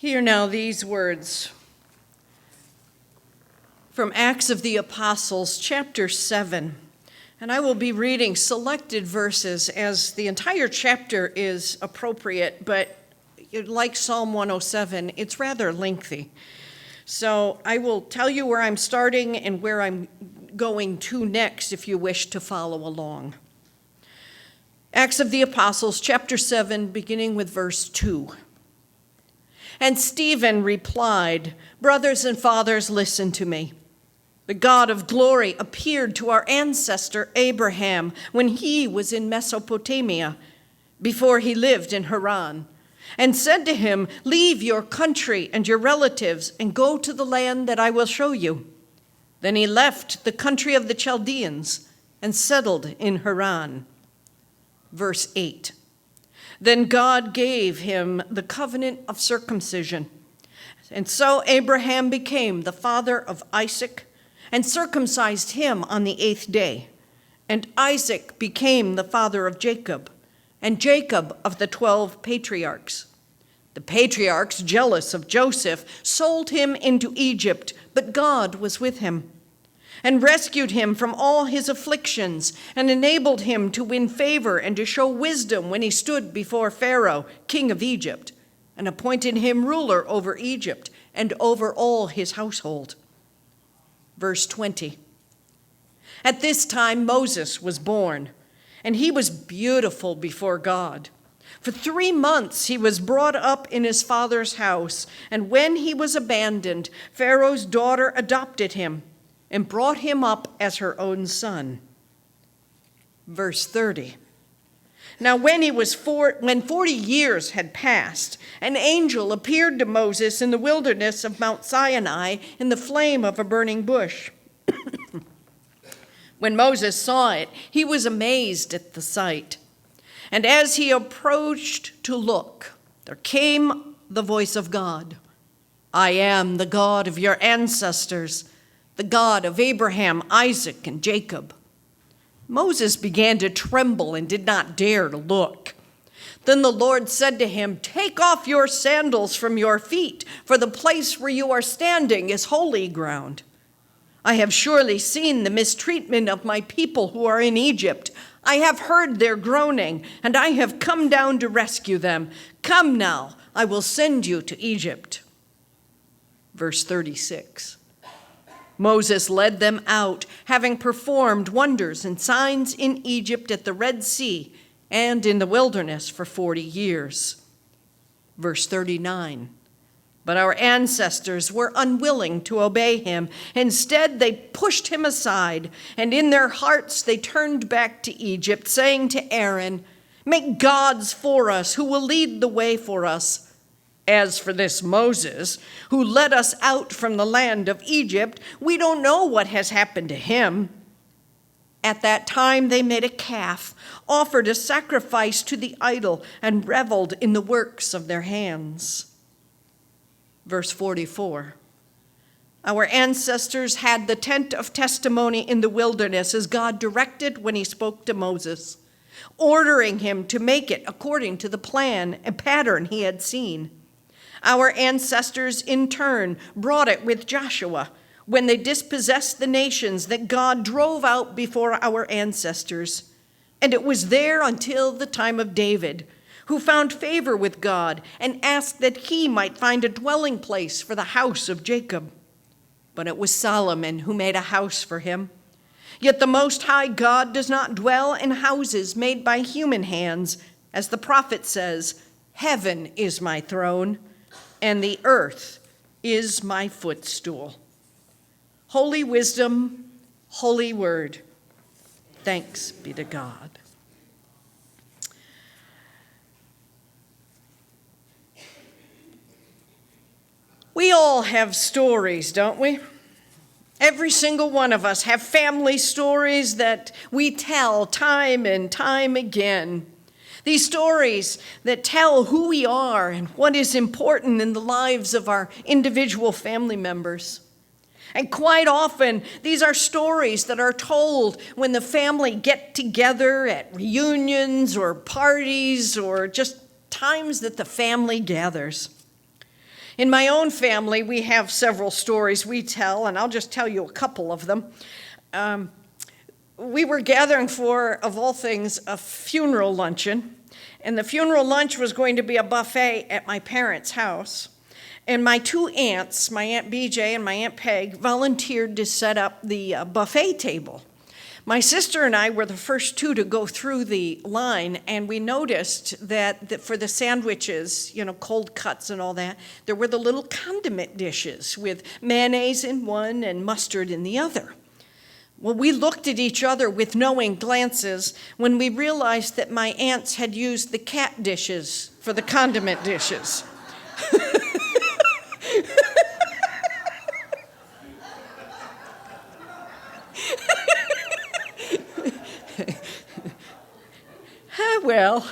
Hear now these words from Acts of the Apostles, chapter 7. And I will be reading selected verses as the entire chapter is appropriate, but like Psalm 107, it's rather lengthy. So I will tell you where I'm starting and where I'm going to next if you wish to follow along. Acts of the Apostles, chapter 7, beginning with verse 2. And Stephen replied, "Brothers and fathers, listen to me. The God of glory appeared to our ancestor Abraham when he was in Mesopotamia, before he lived in Haran, and said to him, 'Leave your country and your relatives and go to the land that I will show you.' Then he left the country of the Chaldeans and settled in Haran." Verse 8. Then God gave him the covenant of circumcision. And so Abraham became the father of Isaac and circumcised him on the 8th day. And Isaac became the father of Jacob, and Jacob of the 12 patriarchs. The patriarchs, jealous of Joseph, sold him into Egypt, but God was with him and rescued him from all his afflictions and enabled him to win favor and to show wisdom when he stood before Pharaoh, king of Egypt, and appointed him ruler over Egypt and over all his household. Verse 20. At this time Moses was born, and he was beautiful before God. For 3 months he was brought up in his father's house, and when he was abandoned, Pharaoh's daughter adopted him and brought him up as her own son. Verse 30. Now when 40 years had passed, an angel appeared to Moses in the wilderness of Mount Sinai in the flame of a burning bush. When Moses saw it, he was amazed at the sight. And as he approached to look, there came the voice of God. "I am the God of your ancestors, the God of Abraham, Isaac, and Jacob." Moses began to tremble and did not dare to look. Then the Lord said to him, "Take off your sandals from your feet, for the place where you are standing is holy ground. I have surely seen the mistreatment of my people who are in Egypt. I have heard their groaning, and I have come down to rescue them. Come now, I will send you to Egypt." Verse 36. Moses led them out, having performed wonders and signs in Egypt at the Red Sea and in the wilderness for 40 years. Verse 39. But our ancestors were unwilling to obey him. Instead, they pushed him aside, and in their hearts they turned back to Egypt, saying to Aaron, "Make gods for us who will lead the way for us. As for this Moses, who led us out from the land of Egypt, we don't know what has happened to him." At that time they made a calf, offered a sacrifice to the idol, and reveled in the works of their hands. Verse 44. Our ancestors had the tent of testimony in the wilderness as God directed when he spoke to Moses, ordering him to make it according to the plan and pattern he had seen. Our ancestors, in turn, brought it with Joshua when they dispossessed the nations that God drove out before our ancestors. And it was there until the time of David, who found favor with God and asked that he might find a dwelling place for the house of Jacob. But it was Solomon who made a house for him. Yet the Most High God does not dwell in houses made by human hands, as the prophet says, "Heaven is my throne, and the earth is my footstool." Holy wisdom, holy word. Thanks be to God. We all have stories, don't we? Every single one of us have family stories that we tell time and time again. These stories that tell who we are and what is important in the lives of our individual family members. And quite often, these are stories that are told when the family get together at reunions or parties or just times that the family gathers. In my own family, we have several stories we tell, and I'll just tell you a couple of them. We were gathering for, of all things, a funeral luncheon, and the funeral lunch was going to be a buffet at my parents' house. And my two aunts, my Aunt BJ and my Aunt Peg, volunteered to set up the buffet table. My sister and I were the first two to go through the line, and we noticed that for the sandwiches, cold cuts and all that, there were the little condiment dishes with mayonnaise in one and mustard in the other. Well, we looked at each other with knowing glances when we realized that my aunts had used the cat dishes for the condiment dishes. Well,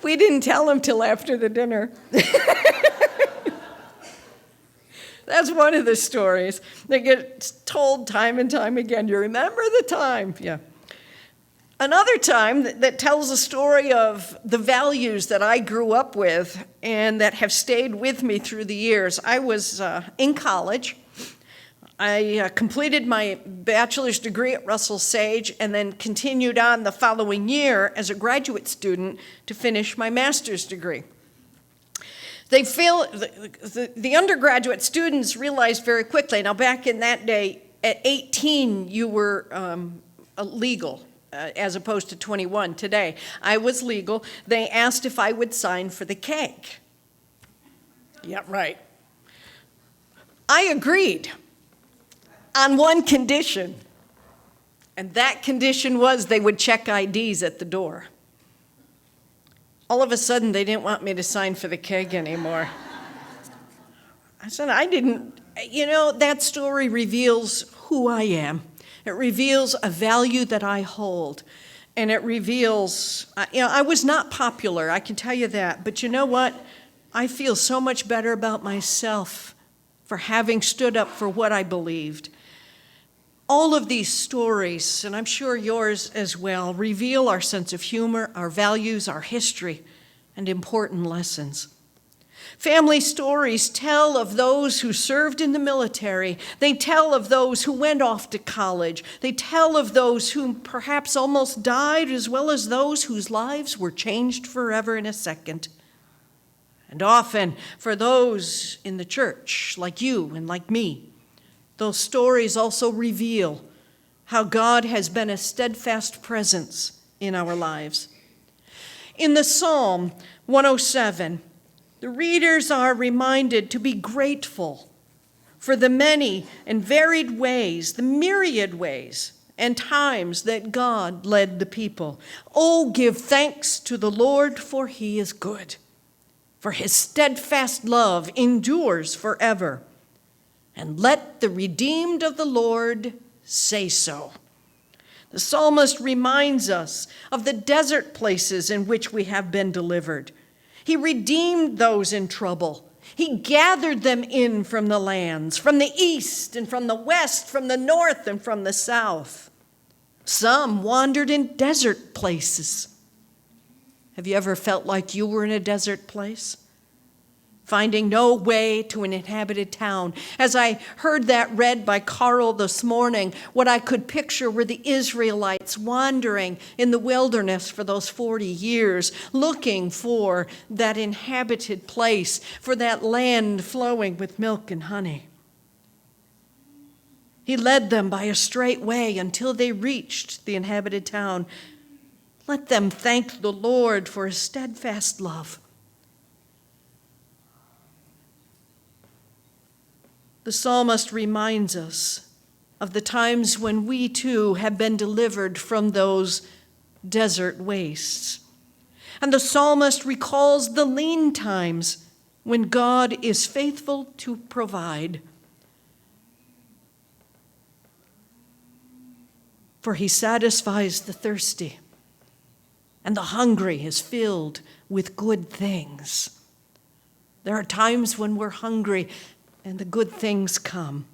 we didn't tell them till after the dinner. That's one of the stories that gets told time and time again. You remember the time? Yeah. Another time that tells a story of the values that I grew up with and that have stayed with me through the years. I was in college. I completed my bachelor's degree at Russell Sage and then continued on the following year as a graduate student to finish my master's degree. The undergraduate students realized very quickly, now back in that day, at 18 you were legal as opposed to 21 today. I was legal. They asked if I would sign for the keg. Yeah, right. I agreed. On one condition, and that condition was they would check IDs at the door. All of a sudden, they didn't want me to sign for the keg anymore. I said, that story reveals who I am. It reveals a value that I hold, and it reveals, I was not popular, I can tell you that, but you know what? I feel so much better about myself for having stood up for what I believed. All of these stories, and I'm sure yours as well, reveal our sense of humor, our values, our history, and important lessons. Family stories tell of those who served in the military. They tell of those who went off to college. They tell of those who perhaps almost died, as well as those whose lives were changed forever in a second. And often, for those in the church, like you and like me, those stories also reveal how God has been a steadfast presence in our lives. In the Psalm 107, the readers are reminded to be grateful for the many and varied ways, the myriad ways and times that God led the people. Oh, give thanks to the Lord, for he is good, for his steadfast love endures forever. And let the redeemed of the Lord say so. The psalmist reminds us of the desert places in which we have been delivered. He redeemed those in trouble. He gathered them in from the lands, from the east and from the west, from the north and from the south. Some wandered in desert places. Have you ever felt like you were in a desert place? Finding no way to an inhabited town. As I heard that read by Carl this morning, what I could picture were the Israelites wandering in the wilderness for those 40 years, looking for that inhabited place, for that land flowing with milk and honey. He led them by a straight way until they reached the inhabited town. Let them thank the Lord for his steadfast love. The psalmist reminds us of the times when we too have been delivered from those desert wastes. And the psalmist recalls the lean times when God is faithful to provide. For he satisfies the thirsty, and the hungry is filled with good things. There are times when we're hungry and the good things come.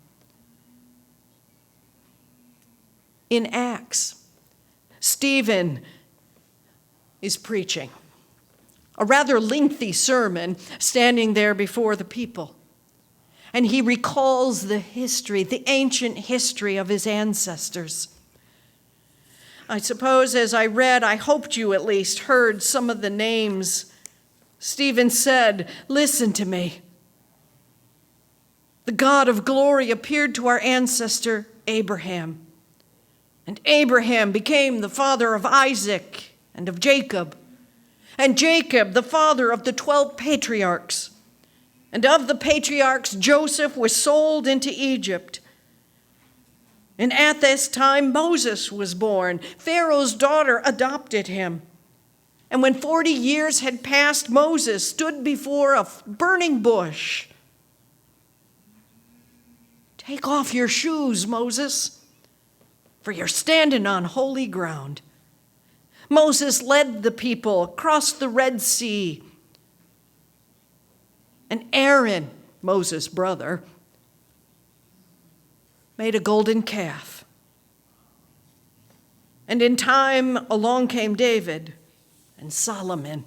In Acts, Stephen is preaching. a rather lengthy sermon, standing there before the people. And he recalls the history, the ancient history of his ancestors. I suppose as I read, I hoped you at least heard some of the names. Stephen said, "Listen to me. The God of glory appeared to our ancestor Abraham. And Abraham became the father of Isaac and of Jacob. And Jacob, the father of the 12 patriarchs. And of the patriarchs, Joseph was sold into Egypt. And at this time, Moses was born. Pharaoh's daughter adopted him. And when 40 years had passed, Moses stood before a burning bush. 'Take off your shoes, Moses, for you're standing on holy ground.' Moses led the people across the Red Sea. And Aaron, Moses' brother, made a golden calf. And in time along came David and Solomon.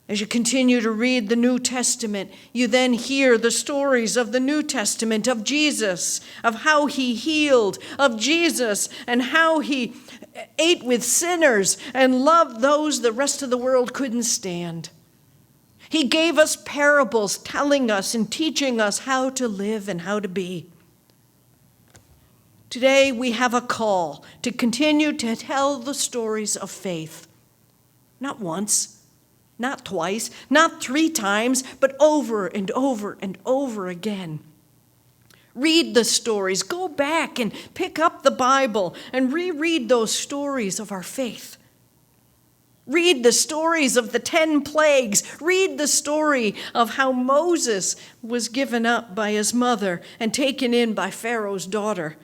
As you continue to read the New Testament, you then hear the stories of the New Testament, of Jesus, of how he healed, of Jesus, and how he ate with sinners and loved those the rest of the world couldn't stand. He gave us parables telling us and teaching us how to live and how to be. Today we have a call to continue to tell the stories of faith. Not once, not twice, not 3 times, but over and over and over again. Read the stories. Go back and pick up the Bible and reread those stories of our faith. Read the stories of the 10 plagues. Read the story of how Moses was given up by his mother and taken in by Pharaoh's daughter.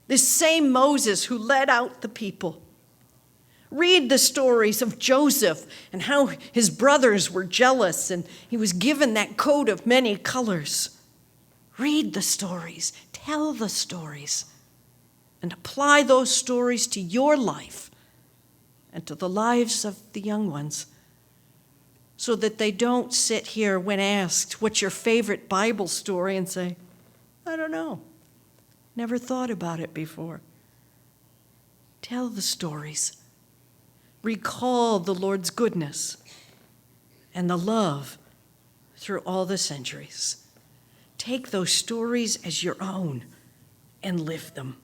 This same Moses who led out the people. Read the stories of Joseph and how his brothers were jealous and he was given that coat of many colors. Read the stories, tell the stories, and apply those stories to your life and to the lives of the young ones so that they don't sit here when asked, "What's your favorite Bible story?" and say, "I don't know. Never thought about it before." Tell the stories. Recall the Lord's goodness and the love through all the centuries. Take those stories as your own and live them.